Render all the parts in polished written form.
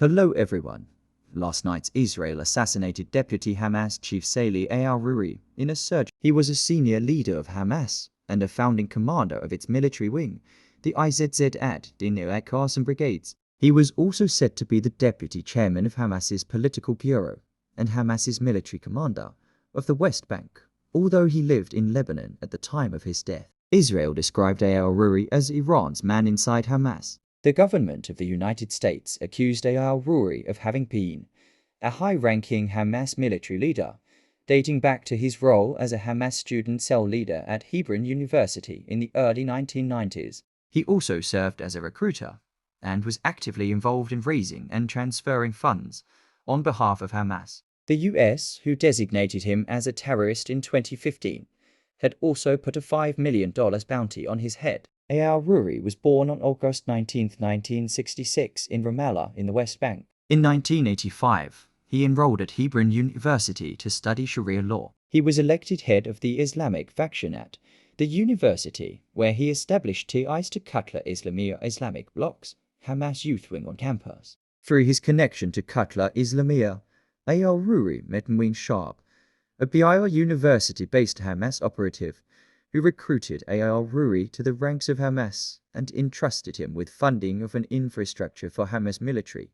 Hello everyone. Last night Israel assassinated Deputy Hamas Chief Saleh al-Arouri in a surge. He was a senior leader of Hamas and a founding commander of its military wing, the izzat, the qassam brigades. He was also said to be the deputy chairman of Hamas's political bureau and Hamas's military commander of the West Bank, although he lived in Lebanon at the time of his death. Israel described al-Arouri as Iran's man inside Hamas. The government of the United States accused al-Arouri of having been a high-ranking Hamas military leader, dating back to his role as a Hamas student cell leader at Hebron University in the early 1990s. He also served as a recruiter and was actively involved in raising and transferring funds on behalf of Hamas. The US, who designated him as a terrorist in 2015, had also put a $5 million bounty on his head. Al-Arouri was born on August 19, 1966 in Ramallah in the West Bank. In 1985, he enrolled at Hebron University to study Sharia law. He was elected head of the Islamic faction at the university, where he established ties to Qatla Islamiyah Islamic blocs, Hamas youth wing on campus. Through his connection to Qatla Islamiyah, Al-Arouri met Muin Sharp, a Beirut University-based Hamas operative, who recruited al-Arouri to the ranks of Hamas and entrusted him with funding of an infrastructure for Hamas military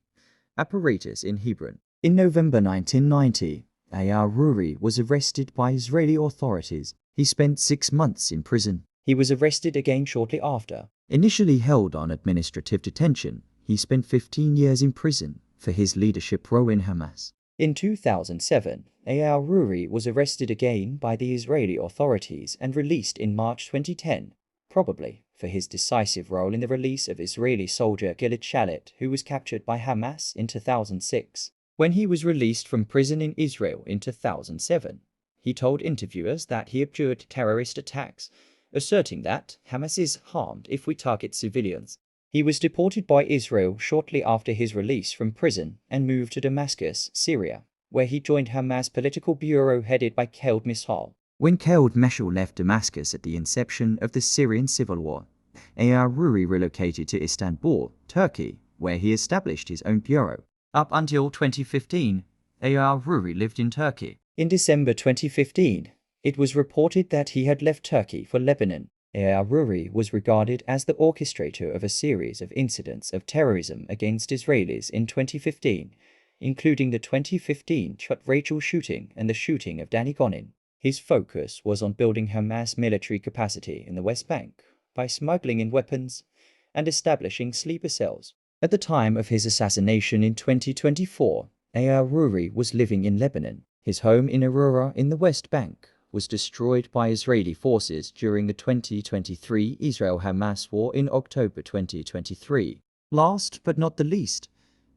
apparatus in Hebron. In November 1990, al-Arouri was arrested by Israeli authorities. He spent 6 months in prison. He was arrested again shortly after. Initially held on administrative detention, he spent 15 years in prison for his leadership role in Hamas. In 2007, al-Arouri was arrested again by the Israeli authorities and released in March 2010, probably for his decisive role in the release of Israeli soldier Gilad Shalit, who was captured by Hamas in 2006. When he was released from prison in Israel in 2007, he told interviewers that he abjured terrorist attacks, asserting that Hamas is harmed if we target civilians. He was deported by Israel shortly after his release from prison and moved to Damascus, Syria, where he joined Hamas political bureau headed by Khaled Mishal. When Khaled Mishal left Damascus at the inception of the Syrian civil war, al-Arouri relocated to Istanbul, Turkey, where he established his own bureau. Up until 2015, al-Arouri lived in Turkey. In December 2015, it was reported that he had left Turkey for Lebanon. Al-Arouri was regarded as the orchestrator of a series of incidents of terrorism against Israelis in 2015, including the 2015 Rachel shooting and the shooting of Danny Gonin. His focus was on building Hamas military capacity in the West Bank by smuggling in weapons and establishing sleeper cells. At the time of his assassination in 2024, al-Arouri was living in Lebanon. His home in Aurora in the West Bank was destroyed by Israeli forces during the 2023 Israel-Hamas war in October 2023. Last but not the least,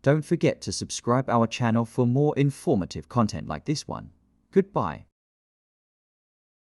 don't forget to subscribe our channel for more informative content like this one. Goodbye.